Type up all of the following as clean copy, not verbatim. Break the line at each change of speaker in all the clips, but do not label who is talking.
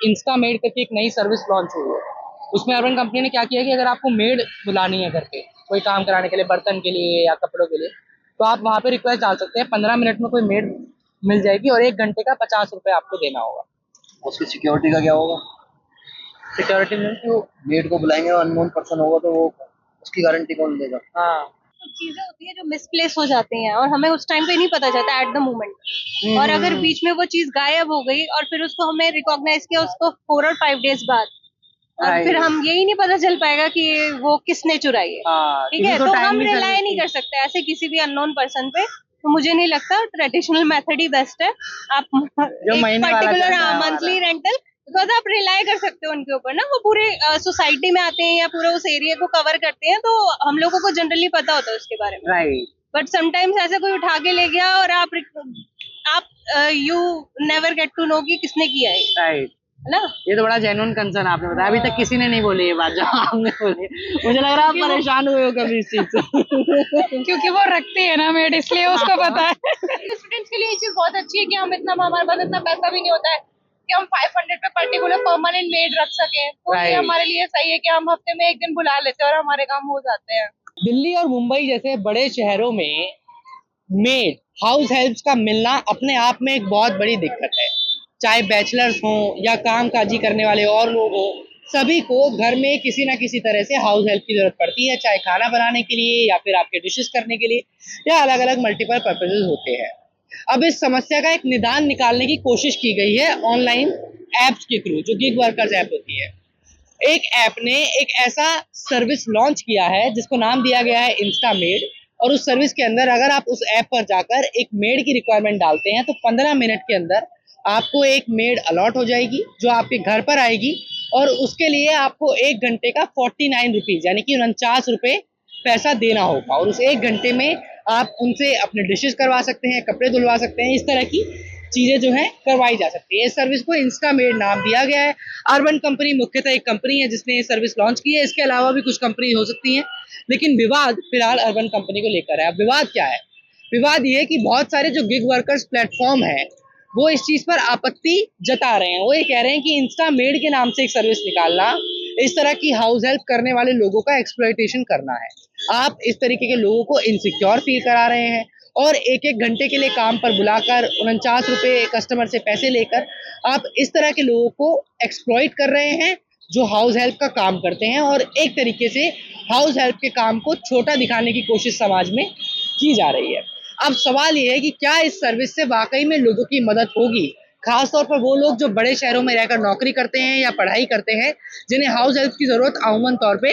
Insta made करके एक नई सर्विस लॉन्च हुई है। उसमें अर्बन कंपनी ने क्या किया कि अगर आपको मेड बुलानी है घर पे कोई काम कराने के लिए, बर्तन के लिए या कपड़ों के लिए, तो आप वहाँ पे रिक्वेस्ट डाल सकते हैं। 15 मिनट में कोई मेड मिल जाएगी और 1 घंटे का 50 रुपये आपको देना होगा।
उसकी सिक्योरिटी का क्या होगा?
सिक्योरिटी में तो
मेड को बुलाएंगे, अननोन पर्सन होगा तो वो उसकी गारंटी कौन देगा?
हाँ।
कुछ चीजें होती है जो मिसप्लेस हो जाती हैं और हमें उस टाइम पे नहीं पता चलता एट द मोमेंट। और अगर बीच में वो चीज गायब हो गई और फिर उसको हमने रिकॉग्नाइज किया उसको 4 और 5 डेज बाद, और फिर हम यही नहीं पता चल पाएगा कि वो किसने चुराई है।
हाँ,
ठीक है,
किसी को
तो
टाइम
हम
भी
रिलाई
सर्विस
नहीं
की।
कर सकते ऐसे किसी भी अननोन पर्सन पे। तो मुझे नहीं लगता, ट्रेडिशनल मेथड ही बेस्ट है। आप
जो
एक
महीने वाला
पर्टिकुलर
चलता है हमारा।
मंथली रेंटल, बिकॉज आप रिलाई कर सकते हो उनके ऊपर ना, वो पूरे सोसाइटी में आते हैं या पूरे उस एरिया को कवर करते हैं, तो हम लोगों को जनरली पता होता है उसके बारे में।
राइट।
बट समटाइम्स ऐसे कोई उठा के ले गया और आप you never get to know कि किसने किया है
राइट,
ना।
ये तो बड़ा जेन्युइन कंसर्न आपने बताया। अभी तक किसी ने नहीं बोली ये बात जो आपने बोली। मुझे लग रहा है आप परेशान हुए हो कभी इस चीज से।
क्योंकि वो रखती है ना मेड, इसलिए उसको पता है।
स्टूडेंट्स के लिए ये चीज बहुत अच्छी है कि हम इतना, हमारे पास इतना पैसा भी नहीं होता है कि हम 500 पे पर्टिकुलर परमानेंट मेड रख सकें। तो ये
Right.
हमारे लिए सही है कि हम हफ्ते में एक दिन बुला लेते हैं और हमारे काम हो जाते हैं।
दिल्ली और मुंबई जैसे बड़े शहरों में मेड, हाउस हेल्प्स का मिलना अपने आप में एक बहुत बड़ी दिक्कत है। चाहे बैचलर्स हों या काम काजी करने वाले और लोग हों, सभी को घर में किसी ना किसी तरह से हाउस हेल्प की जरूरत पड़ती है, चाहे खाना बनाने के लिए या फिर आपके डिशेस करने के लिए या अलग अलग मल्टीपल पर्पसेस होते हैं। अब इस समस्या का एक निदान निकालने की कोशिश की गई है ऑनलाइन एप्स के थ्रू, जो गिग वर्कर्स ऐप होती है। एक ऐप ने एक ऐसा सर्विस लॉन्च किया है जिसको नाम दिया गया है इंस्टा मेड, और उस सर्विस के अंदर अगर आप उस ऐप पर जाकर एक मेड की रिक्वायरमेंट डालते हैं तो 15 मिनट के अंदर आपको एक मेड अलॉट हो जाएगी जो आपके घर पर आएगी, और उसके लिए आपको 1 घंटे का 49 रुपीज यानी कि 49 रुपये पैसा देना होगा। और उस 1 घंटे में आप उनसे अपने डिशेस करवा सकते हैं, कपड़े धुलवा सकते हैं, इस तरह की चीजें जो है करवाई जा सकती है। इस सर्विस को इंस्टा मेड नाम दिया गया है। अर्बन कंपनी मुख्यतः एक कंपनी है जिसने ये सर्विस लॉन्च की है। इसके अलावा भी कुछ कंपनी हो सकती हैं, लेकिन विवाद फिलहाल अर्बन कंपनी को लेकर है। अब विवाद क्या है? विवाद ये है कि बहुत सारे जो गिग वर्कर्स प्लेटफॉर्म है वो इस चीज पर आपत्ति जता रहे हैं। वो ये कह रहे हैं कि इंस्टा मेड के नाम से एक सर्विस निकालना इस तरह की हाउस हेल्प करने वाले लोगों का एक्सप्लॉयटेशन करना है। आप इस तरीके के लोगों को इनसिक्योर फील करा रहे हैं और एक एक घंटे के लिए काम पर बुलाकर 49 रुपये कस्टमर से पैसे लेकर आप इस तरह के लोगों को एक्सप्लॉइट कर रहे हैं जो हाउस हेल्प का काम करते हैं, और एक तरीके से हाउस हेल्प के काम को छोटा दिखाने की कोशिश समाज में की जा रही है। अब सवाल ये है कि क्या इस सर्विस से वाकई में लोगों की मदद होगी, खासतौर पर वो लोग जो बड़े शहरों में रहकर नौकरी करते हैं या पढ़ाई करते हैं, जिन्हें हाउस हेल्प की जरूरत अमूमन तौर पे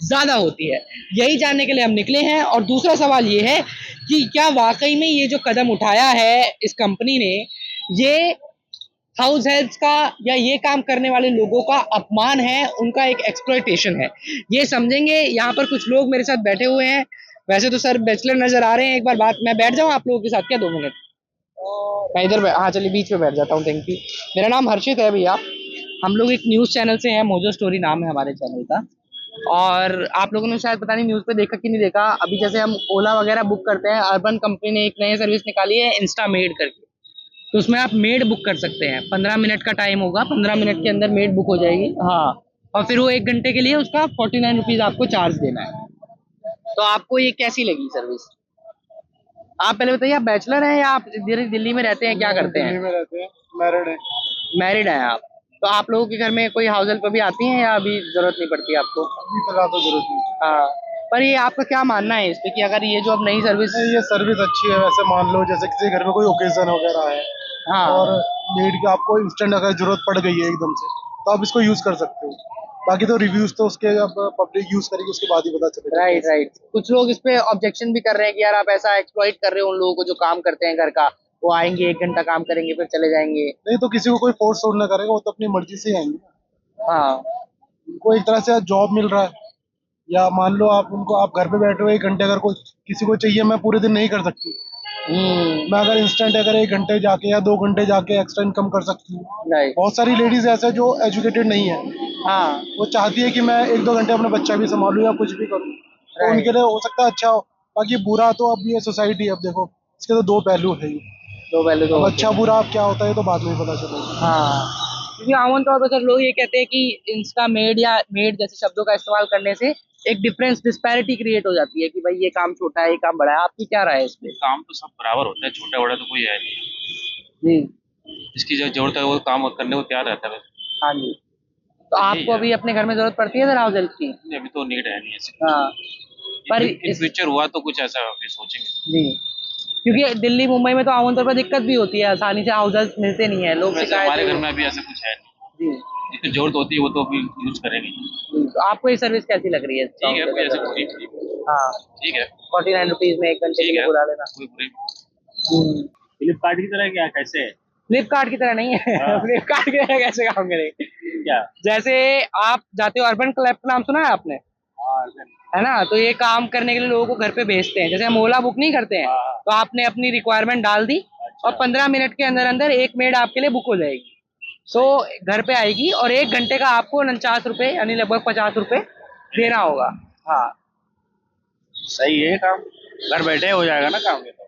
ज्यादा होती है। यही जानने के लिए हम निकले हैं। और दूसरा सवाल ये है कि क्या वाकई में ये जो कदम उठाया है इस कंपनी ने, ये हाउस हेल्प्स का या ये काम करने वाले लोगों का अपमान है, उनका एक एक्सप्लॉयटेशन है? ये समझेंगे। यहाँ पर कुछ लोग मेरे साथ बैठे हुए हैं। वैसे तो सर बैचलर नजर आ रहे हैं। एक बार बात, मैं बैठ जाऊँ आप लोगों के साथ क्या 2 मिनट? मैं इधर हाँ चलिए बीच में बैठ जाता हूँ, थैंक यू। मेरा नाम हर्षित है भैया। हम लोग एक न्यूज़ चैनल से हैं, मोजो स्टोरी नाम है हमारे चैनल का। और आप लोगों ने शायद पता नहीं न्यूज़ पे देखा कि नहीं देखा, अभी जैसे हम ओला वगैरह बुक करते हैं, अर्बन कंपनी ने एक नई सर्विस निकाली है इंस्टा मेड करके। तो उसमें आप मेड बुक कर सकते हैं। 15 मिनट का टाइम होगा, 15 मिनट के अंदर मेड बुक हो जाएगी। हाँ, और फिर वो 1 घंटे के लिए उसका 49 रुपीज़ आपको चार्ज देना है। तो आपको ये कैसी लगी सर्विस? आप पहले बताइए, आप बैचलर हैं या आप दिल्ली में रहते हैं, क्या करते हैं?
दिल्ली में रहते हैं, मैरिड है।
मैरिड हैं आप? तो आप लोगों के घर में कोई हाउस हेल्प अभी आती है या अभी जरूरत नहीं पड़ती आपको?
अभी फिलहाल तो जरूरत नहीं।
हाँ, पर ये आपका क्या मानना है इस पे कि अगर ये जो अब नई सर्विस?
ये सर्विस अच्छी है। वैसे मान लो जैसे किसी घर में कोई ओकेजन वगैरह है,
हाँ,
और मेड की आपको इंस्टेंट अगर जरूरत पड़ गई है एकदम से, तो आप इसको यूज कर सकते हो। बाकी तो रिव्यूज तो उसके अब पब्लिक यूज करेगी उसके बाद ही पता चलेगा।
Right right. कुछ लोग इस पे ऑब्जेक्शन भी कर रहे हैं कि यार आप ऐसा एक्सप्लॉइट कर रहे हो उन लोगों को जो काम करते हैं घर का। वो आएंगे 1 घंटा काम करेंगे फिर चले जाएंगे।
नहीं तो किसी को कोई फोर्स थोड़ा ना करेगा, वो तो अपनी मर्जी से ही आएंगे।
हाँ,
उनको एक तरह से जॉब मिल रहा है, या मान लो आप उनको, आप घर पे बैठे हो 1 घंटे, अगर कोई किसी को चाहिए, मैं पूरे दिन नहीं कर सकती। मैं अगर इंस्टेंट अगर 1 घंटे जाके या 2 घंटे जाके एक्स्ट्रा इनकम कर सकती हूँ।
राइट।
बहुत सारी लेडीज ऐसे जो एजुकेटेड नहीं है,
हाँ,
वो चाहती है कि मैं 1-2 घंटे अपना बच्चा भी संभालूं या कुछ भी करूं, तो उनके लिए हो सकता है अच्छा हो। बाकी बुरा तो अब ये सोसाइटी है। अब देखो इसके तो 2 पहलू है ही।
दो पहले तो
अब अच्छा बुरा अब क्या होता है तो बाद में ही पता चलेगा।
हाँ, क्योंकि आमतौर तौर पर सर लोग ये कहते हैं कि इंस्टा मेड या मेड जैसे शब्दों का इस्तेमाल करने से एक डिफरेंस डिस्पैरिटी क्रिएट हो जाती है कि भाई ये काम छोटा है, ये काम बड़ा है। आपकी क्या राय है इस पे?
काम तो सब बराबर होता है, छोटा बड़ा तो कोई है नहीं।
जी।
जिसकी जो जरूरत है वो काम करने को तैयार रहता है वैसे।
हाँ जी। तो आपको अभी अपने घर में जरूरत पड़ती है सर हाउस हेल्प की?
नहीं, अभी तो नीड है नहीं ऐसे।
हाँ। पर
इन फ्यूचर हुआ तो कुछ ऐसा फिर सोचेंगे।
जी, क्योंकि दिल्ली मुंबई में तो आमतौर पर दिक्कत भी होती है, आसानी से हाउस हेल्प मिलते नहीं है, लोग
वैसे
शिकायत
हमारे घर में अभी ऐसा कुछ है नहीं।
जी।
जिसकी जरूरत होती है वो तो अभी यूज करेंगे।
तो आपको ये सर्विस कैसी लग रही है?
ठीक है, कोई ऐसा ठीक
हाँ,
ठीक है,
49 रुपीज में 1 घंटे के
ठीक
लिए
है,
बुला लेना।
कोई बुरी।
फ्लिपकार्ट की तरह क्या कैसे है?
फ्लिपकार्ट की तरह नहीं है।
हाँ।
फ्लिपकार्ट की तरह कैसे काम करेंगे?
क्या?
जैसे आप जाते हो, अर्बन क्लैप का नाम सुना है आपने?
हाँ,
है ना, तो ये काम करने के लिए लोगों को घर पे भेजते हैं। जैसे हम ओला बुक नहीं करते हैं,
हाँ।
तो आपने अपनी रिक्वायरमेंट डाल दी और 15 मिनट के अंदर अंदर एक मेड आपके लिए बुक हो जाएगी। तो घर पे आएगी और 1 घंटे का आपको 49 रुपए यानी लगभग 50 रुपए देना होगा। हाँ,
सही है काम, घर बैठे हो जाएगा ना काम। ये तो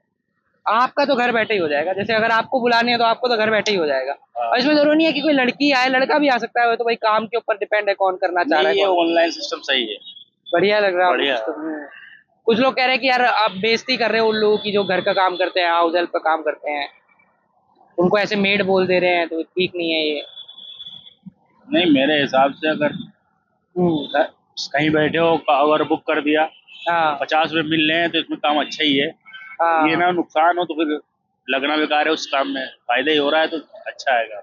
आपका तो घर बैठे ही हो जाएगा। जैसे अगर आपको बुलाने है तो आपको तो घर बैठे ही हो जाएगा। और इसमें जरूरी नहीं है कि कोई लड़की आए, लड़का भी आ सकता है। वो तो भाई काम के ऊपर डिपेंड है कौन करना चाह रहा है।
नहीं, ये
कौन-
ऑनलाइन सिस्टम सही है।
बढ़िया लग रहा है
बढ़िया।
आपको system? कुछ लोग कह रहे हैं कि यार आप बेइज्जती कर रहे हो उन लोगों की जो घर का काम करते हैं, हाउस हेल्प का काम करते हैं, उनको ऐसे मेड बोल दे रहे हैं, तो ठीक नहीं है ये।
नहीं, मेरे हिसाब से अगर कहीं बैठे हो अगर बुक कर दिया,
हाँ
50 रुपए मिल रहे हैं तो इसमें काम अच्छा ही है।
हाँ,
ये ना नुकसान हो तो फिर लगना बेकार है। उस काम में फायदा ही हो रहा है तो अच्छा आएगा।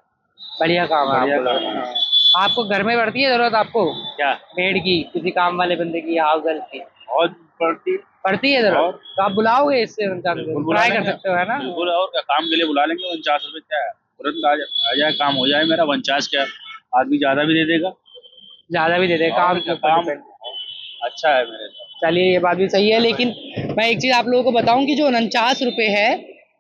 बढ़िया काम है
बढ़िया
आपको लग
काम
रहा है।
है।
आपको घर में पड़ती है जरूरत आपको
क्या?
मेड की, किसी काम वाले बंदे की, हाउस हेल्प की
और पड़ती
पड़ती है
और?
जरूरत? तो आप बुलाओगे इससे
बिल्कुल बुला
ट्राई कर
लेंगे।
सकते हो, है ना?
बिल्कुल, और क्या काम के लिए बुला लेंगे। 49 रुपए क्या है, तुरंत आ जाए, काम हो जाए मेरा। 49 क्या, आदमी ज्यादा भी दे देगा।
ज्यादा भी दे दे, काम के ऊपर
काम
डिपेंड।
अच्छा है मेरे साथ।
चलिए ये बात भी सही है, लेकिन मैं एक चीज आप लोगों को बताऊं कि जो 49 रुपए है,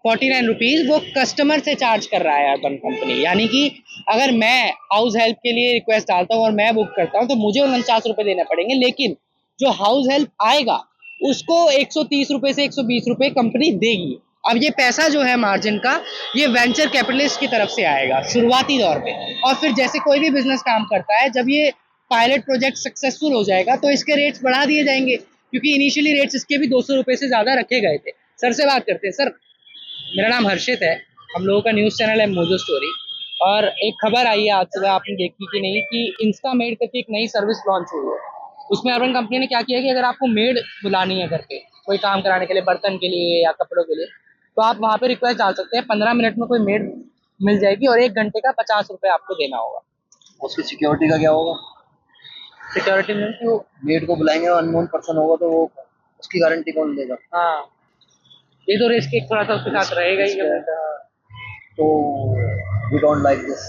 49 रुपीज, वो कस्टमर से चार्ज कर रहा है अर्बन कंपनी। यानी कि अगर मैं हाउस हेल्प के लिए रिक्वेस्ट डालता हूँ और मैं बुक करता हूँ तो मुझे 49 रुपए देने पड़ेंगे, लेकिन जो हाउस हेल्प आएगा उसको 130 रुपए से 120 रुपए कंपनी देगी। अब ये पैसा जो है मार्जिन का, ये वेंचर कैपिटलिस्ट की तरफ से आएगा शुरुआती दौर पे, और फिर जैसे कोई भी बिजनेस काम करता है, जब ये पायलट प्रोजेक्ट सक्सेसफुल हो जाएगा तो इसके रेट्स बढ़ा दिए जाएंगे, क्योंकि इनिशियली रेट्स इसके भी 200 रुपए से ज्यादा रखे गए थे। सर से बात करते हैं। सर, मेरा नाम हर्षित है, हम लोगों का न्यूज़ चैनल है मोजो स्टोरी, और एक खबर आई है आज सुबह, आपने देखी कि नहीं, कि इंस्टा मेड करके एक नई सर्विस लॉन्च हुई है। उसमें अर्बन कंपनी ने क्या किया कि अगर आपको मेड बुलानी है घर पे कोई काम कराने के लिए, बर्तन के लिए या कपड़ों के लिए, तो आप वहाँ पे रिक्वेस्ट डाल सकते हैं। 15 मिनट में कोई मेड मिल जाएगी और 1 घंटे का 50 रुपये आपको देना होगा।
उसकी सिक्योरिटी का क्या होगा?
सिक्योरिटी मीन्स वो,
मेड को बुलाएंगे और अननोन पर्सन होगा तो वो उसकी गारंटी कौन देगा?
हाँ, ये तो रिस्क एक थोड़ा सा उसके साथ रहेगा ही।
तो वी डोंट लाइक दिस।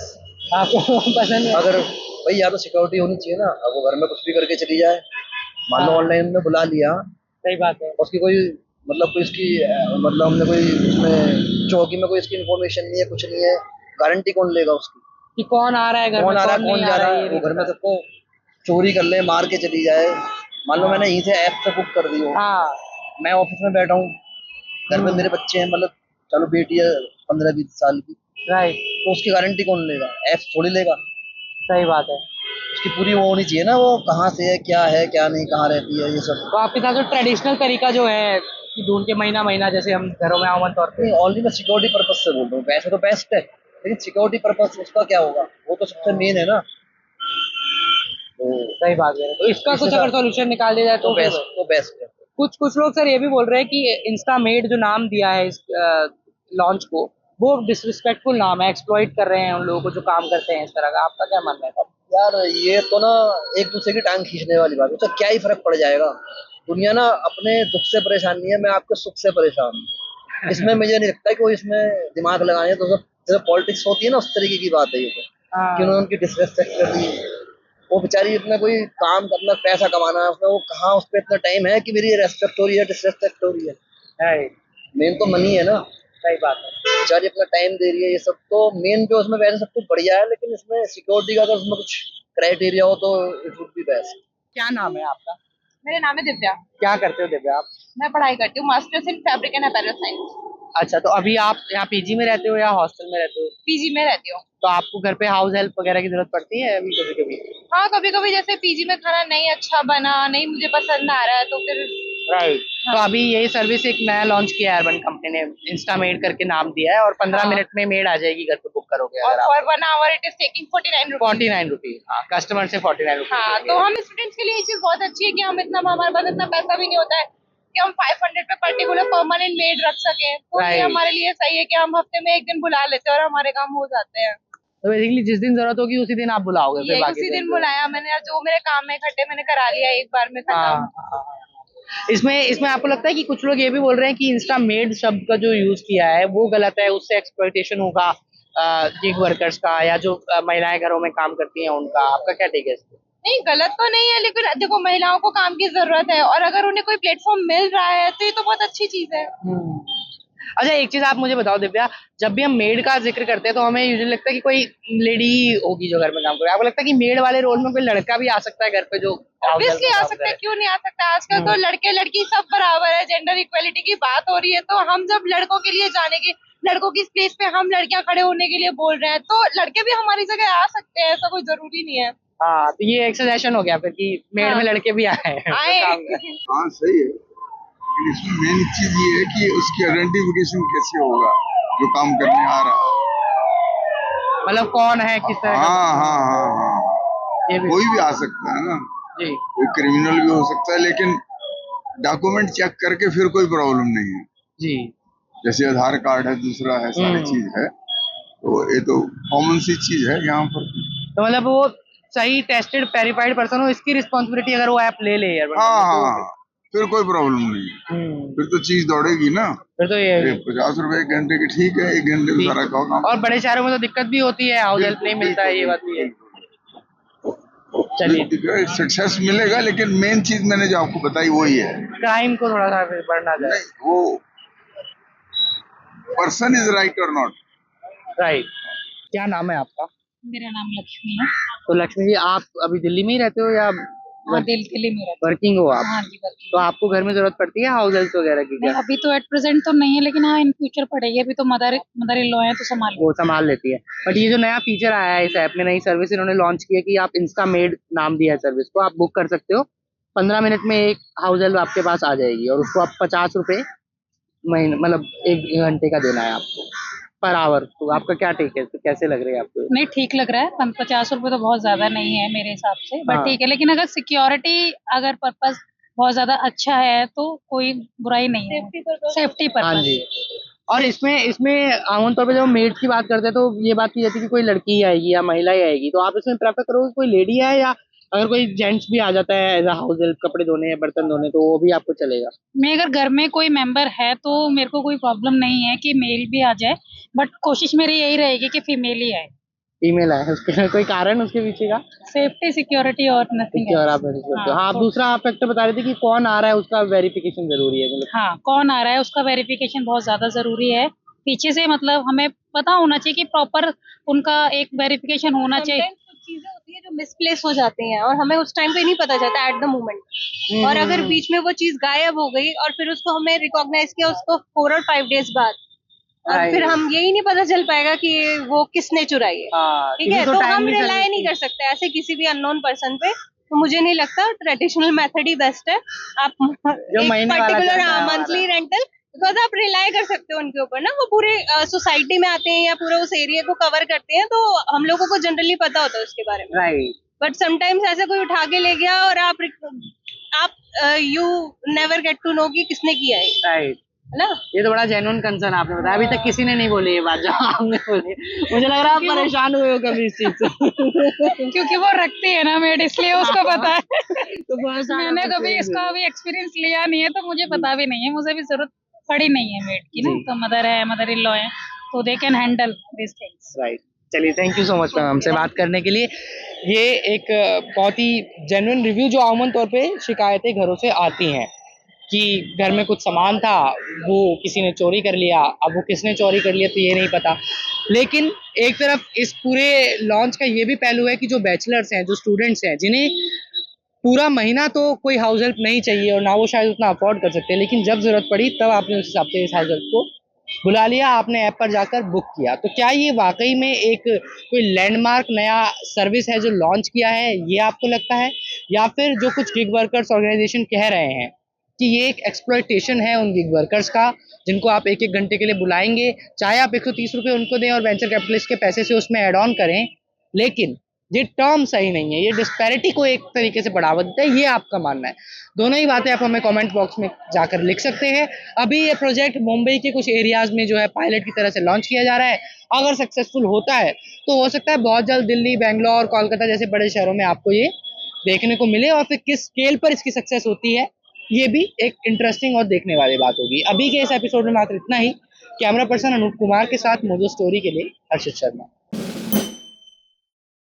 आपको पसंद है?
अगर भाई या तो सिक्योरिटी होनी चाहिए ना। अब वो घर में कुछ भी करके चली जाए, मान लो
हाँ।
ऑनलाइन में बुला लिया,
सही बात है।
उसकी कोई मतलब कोई इसकी मतलब हमने कोई उसमें चौकी में कोई इसकी इन्फॉर्मेशन नहीं है, कुछ नहीं है, गारंटी कौन लेगा उसकी?
कि कौन आ रहा है घर
कौन
में,
आ रहा है,
नहीं
कौन जा रहा है?
ये
वो
नहीं
घर में
पता।
सबको चोरी कर ले, मार के चली जाए। मान लो मैंने यहीं से ऐप से बुक कर दी हो,
हाँ,
मैं ऑफिस में बैठा हूँ, घर में मेरे बच्चे हैं, मतलब चलो बेटी है 15-20 साल की,
राइट,
तो उसकी गारंटी कौन लेगा? ऐप थोड़ी लेगा।
सही बात है।
उसकी पूरी वो होनी चाहिए ना, वो कहाँ से है, क्या है, क्या नहीं, कहाँ रहती है, ये सब।
तो आपके साथ जो ट्रेडिशनल तरीका जो है कि ढूंढ के महीना महीना, जैसे हम घरों में आमन तौर पे,
ऑनली मैं सिक्योरिटी पर्पज से बोल रहा हूँ। वैसे तो बेस्ट है, लेकिन सिक्योरिटी पर्पज उसका क्या होगा, वो तो सबसे मेन है ना। तो
सही बात है। तो इसका कुछ अगर सॉल्यूशन निकाल दिया जाए तो फिर
बेस्ट है।
कुछ लोग सर ये भी बोल रहे हैं कि इंस्टा मेड जो नाम दिया है इस लॉन्च को, वो डिसरिस्पेक्टफुल नाम है, एक्सप्लॉइट कर रहे हैं उन लोगों को जो काम करते हैं इस तरह का। आपका क्या मानना है?
यार ये तो ना एक दूसरे की टांग खींचने वाली बात है, उससे क्या ही फर्क पड़ जाएगा। दुनिया ना अपने दुख से परेशान नहीं है, मैं आपके सुख से परेशान हूँ। इसमें मुझे नहीं लगता कि वो इसमें दिमाग लगाने, तो जैसे पॉलिटिक्स होती है ना, उस तरीके की बात है ये। तो
हाँ,
कि उन्होंने उनकी डिसरेस्पेक्ट कर दी। वो बेचारी इतना कोई काम करना, पैसा कमाना है उसमें, वो कहाँ उस पर इतना टाइम है कि मेरी रेस्पेक्ट हो रही है, डिसरेस्पेक्ट हो रही है। मेन तो मनी है ना।
सही बात है।
बेचारी अपना टाइम दे रही है, ये सब तो मेन जो उसमें वैसे सब कुछ बढ़िया है, लेकिन इसमें सिक्योरिटी का अगर उसमें कुछ क्राइटेरिया हो तो इट वुड बी बेस्ट।
क्या नाम है आपका?
मेरा नाम है दिव्या।
क्या करते हो दिव्या आप?
मैं पढ़ाई करती हूँ, masters in fabric and apparel science.
अच्छा, तो अभी आप यहाँ पीजी में रहते हो या हॉस्टल में रहते हो?
पीजी में रहती हूँ।
तो आपको घर पे हाउस हेल्प वगैरह की जरूरत पड़ती है अभी कभी कभी?
हाँ, कभी कभी जैसे पीजी में खाना नहीं अच्छा बना, नहीं मुझे पसंद आ रहा है तो फिर
राइट। तो अभी यही सर्विस एक नया लॉन्च किया है अर्बन कंपनी ने, इंस्टामेड करके नाम दिया है, और 15 मिनट में मेड आ जाएगी घर पे बुक करोगे
और
अगर आप।
For 1 hour it is taking 49 rupees.
49 rupees, हाँ, कस्टमर से 49 रुपीज।
हाँ, तो हम स्टूडेंट्स के लिए ये चीज बहुत अच्छी है कि हम इतना, हमारे पास इतना पैसा भी नहीं होता है कि हम 500 पे पर्टिकुलर परमानेंट मेड रख सके। तो ये
Right.
हमारे लिए सही है कि हम हफ्ते में एक दिन बुला लेते हैं और हमारे काम हो जाते हैं।
तो बेसिकली जिस दिन जरूरत होगी उसी दिन आप बुलाओगे फिर
ये
बाकी
उसी दिन
तो।
बुलाया मैंने, जो मेरे काम में इकट्ठे मैंने करा लिया एक बार में
हाँ,
खत्म।
हाँ। इसमें इसमें आपको लगता है कि कुछ लोग ये भी बोल रहे हैं कि इंस्टा मेड शब्द का जो यूज किया है वो गलत है, उससे एक्सप्लॉयटेशन होगा गिग वर्कर्स का, या जो महिलाएं घरों में काम करती हैं उनका? आपका क्या टेक है इस पे?
नहीं, गलत तो नहीं है, लेकिन देखो महिलाओं को काम की जरूरत है और अगर उन्हें कोई प्लेटफॉर्म मिल रहा है तो ये तो बहुत अच्छी चीज है।
अच्छा, एक चीज आप मुझे बताओ दिव्या, जब भी हम मेड का जिक्र करते हैं तो हमें यूजुअली लगता है कि कोई लेडी होगी जो घर में काम करे। आपको लगता है कि मेड वाले रोल में कोई लड़का भी आ सकता है घर पे जो
ऑब्वियसली आ सकता है, क्यों नहीं आ सकता। आजकल तो लड़के लड़की सब बराबर है, जेंडर इक्वेलिटी की बात हो रही है। तो हम जब लड़कों के लिए जाने की, लड़कों की प्लेस पे हम लड़कियां खड़े होने के लिए बोल रहे हैं, तो लड़के भी हमारी जगह आ सकते हैं, ऐसा कोई जरूरी नहीं है।
हाँ, तो ये एक सजेशन हो गया फिर कि मेड
हाँ।
में लड़के भी आए
आए।
हाँ सही है, लेकिन इसमें मेन चीज ये है कि उसकी आइडेंटिफिकेशन कैसे होगा जो काम करने आ रहा है।
मतलब कौन है, किस तरह का?
हाँ हाँ हाँ हाँ,
ये भी
कोई भी आ सकता है ना,
जी।
कोई क्रिमिनल भी हो सकता है, लेकिन डॉक्यूमेंट चेक करके फिर कोई प्रॉब्लम नहीं है।
जी।
जैसे आधार कार्ड है, दूसरा है, सारी चीज है, तो ये तो कॉमन सी चीज है यहाँ पर।
तो मतलब वो सही टेस्टेड वेरीफाइड पर्सन हो, इसकी रिस्पॉन्सिबिलिटी अगर वो ऐप ले ले यार,
हाँ हाँ, फिर कोई प्रॉब्लम नहीं है, फिर तो चीज दौड़ेगी ना।
फिर तो ये
50 रुपए एक घंटे की ठीक है, 1 घंटे में सारा काम।
और बड़े शहरों में तो दिक्कत भी होती है, हाउस हेल्प नहीं मिलता है, ये बात भी है। चलिए,
सक्सेस मिलेगा, लेकिन मेन चीज मैंने जो आपको बताई वही है,
क्राइम को थोड़ा सा बढ़ना जाए।
नहीं वो पर्सन इज राइट और नॉट
राइट। क्या नाम है आपका?
मेरा नाम लक्ष्मी है।
तो लक्ष्मी जी, आप अभी दिल्ली में ही रहते हो या
हाँ, दिल्ली में रहती
वर्किंग हो आप?
हूँ। हाँ जी, वर्किंग।
तो आपको घर में जरूरत पड़ती है हाउस हेल्प वगैरह की
नहीं,
क्या?
अभी तो एट प्रेजेंट तो नहीं है, लेकिन हाँ इन फ्यूचर पड़ेगी। अभी तो मदर इन लॉ है तो संभाल
वो संभाल लेती है। बट ये जो नया फीचर आया है इस ऐप में, नई सर्विस इन्होंने लॉन्च की है कि आप इंस्टा मेड नाम दिया है सर्विस को, आप बुक कर सकते हो, 15 मिनट में एक हाउस हेल्प आपके पास आ जाएगी, और उसको आप 50 रुपए महीने, मतलब 1 घंटे का देना है आपको पर आवर। तो आपका क्या टेक है, तो कैसे लग रही है आपको?
नहीं, ठीक लग रहा है। 50 रुपए तो बहुत ज्यादा नहीं है मेरे हिसाब से, बट
हाँ।
ठीक है। लेकिन अगर सिक्योरिटी अगर पर्पस बहुत ज्यादा अच्छा है तो कोई बुराई नहीं है, सेफ्टी
हाँ
पर्पस।
जी। और इसमें इसमें आमतौर पे जब मेड की बात करते हैं तो ये बात की जाती है कि कोई लड़की ही आएगी या महिला ही आएगी, तो आप इसमें प्रेफर करोगे कोई लेडी है, या अगर कोई जेंट्स भी आ जाता है एज अ हाउस हेल्प, कपड़े धोने या बर्तन धोने, तो वो भी आपको चलेगा?
मैं अगर घर में कोई मेंबर है तो मेरे को कोई प्रॉब्लम नहीं है कि मेल भी आ जाए, बट कोशिश मेरी यही रहेगी कि फीमेल ही आए।
फीमेल है, उसके कोई कारण उसके पीछे का?
सेफ्टी, सिक्योरिटी और नथिंग।
और आप हाँ, आप दूसरा आप फैक्टर बता रहे थे कि कौन आ रहा है उसका वेरिफिकेशन जरूरी है, मतलब
हाँ, कौन आ रहा है उसका वेरिफिकेशन बहुत ज्यादा जरूरी है। पीछे से मतलब हमें पता होना चाहिए कि प्रॉपर उनका एक वेरिफिकेशन होना चाहिए।
Sometimes कुछ चीजें होती है जो मिसप्लेस हो जाती हैं और हमें उस टाइम पे नहीं पता चलता एट द मोमेंट। और अगर बीच में वो चीज गायब हो गई और फिर उसको हमें रिकॉग्नाइज किया उसको 4 और 5 डेज बाद, और फिर हम यही नहीं पता चल पाएगा कि वो किसने चुराई है।
हाँ,
ठीक है,
किसी को
तो
time
हम
नहीं
रिलाई
करनी
नहीं कर सकते ऐसे किसी भी अननोन पर्सन पे। तो मुझे नहीं लगता, ट्रेडिशनल मेथड ही बेस्ट है। आप एक
महीने वाला
पर्टिकुलर
चलता है
मंथली रेंटल, बिकॉज आप रिलाई कर सकते हो उनके ऊपर ना, वो पूरे सोसाइटी में आते हैं या पूरे उस एरिया को कवर करते हैं, तो हम लोगों को जनरली पता होता है उसके बारे में।
राइट।
बट समटाइम्स ऐसा कोई उठा के ले गया और आप you never get to know कि किसने किया है
राइट,
ना।
ये तो बड़ा जेन्युइन कंसर्न आपने बताया। अभी तक किसी ने नहीं बोली ये बात जो आपने बोली। मुझे लग रहा है आप परेशान हुए हो कभी इस चीज से।
क्योंकि वो रखती है ना मेड, इसलिए उसको पता है।
तो बहुत सारा
मैंने
कुछ
कभी
है।
इसका अभी एक्सपीरियंस लिया नहीं है तो मुझे पता भी नहीं है, मुझे भी जरूरत पड़ी नहीं है मेड की ना।
जी।
तो मदर है, मदर इन लॉ है, तो they can handle this things.
Right. चलिए, thank you so much ma'am हमसे बात करने के लिए। ये एक बहुत ही जेन्युइन रिव्यू जो आमूमन तौर पे शिकायतें घरों से आती हैं कि घर में कुछ सामान था, वो किसी ने चोरी कर लिया। अब वो किसने चोरी कर लिया तो ये नहीं पता। लेकिन एक तरफ इस पूरे लॉन्च का ये भी पहलू है कि जो बैचलर्स हैं, जो स्टूडेंट्स हैं, जिन्हें पूरा महीना तो कोई हाउस हेल्प नहीं चाहिए और ना वो शायद उतना अफोर्ड कर सकते, लेकिन जब जरूरत पड़ी तब आपने उस हिसाब से इस हाउस हेल्प को बुला लिया आपने, ऐप पर जाकर बुक किया। तो क्या ये वाकई में एक कोई लैंडमार्क नया सर्विस है जो लॉन्च किया है, ये आपको लगता है? या फिर जो कुछ गिग वर्कर्स ऑर्गेनाइजेशन कह रहे हैं कि ये एक एक्सप्लॉयटेशन है उन गिग वर्कर्स का, जिनको आप एक एक घंटे के लिए बुलाएंगे, चाहे आप 130 रुपये उनको दें और वेंचर कैपिटलिस्ट के पैसे से उसमें ऐड ऑन करें, लेकिन ये टर्म सही नहीं है, ये डिस्पैरिटी को एक तरीके से बढ़ावा देता है। ये आपका मानना है? दोनों ही बातें आप हमें कमेंट बॉक्स में जाकर लिख सकते हैं। अभी ये प्रोजेक्ट मुंबई के कुछ एरियाज में जो है पायलट की तरह से लॉन्च किया जा रहा है। अगर सक्सेसफुल होता है तो हो सकता है बहुत जल्द दिल्ली, बैंगलोर, कोलकाता जैसे बड़े शहरों में आपको ये देखने को मिले, और फिर किस स्केल पर इसकी सक्सेस होती है ये भी एक इंटरेस्टिंग और देखने वाली बात होगी। अभी के इस एपिसोड में मात्र इतना ही। कैमरा पर्सन अनूप कुमार के साथ मोजो स्टोरी के लिए हर्षित शर्मा।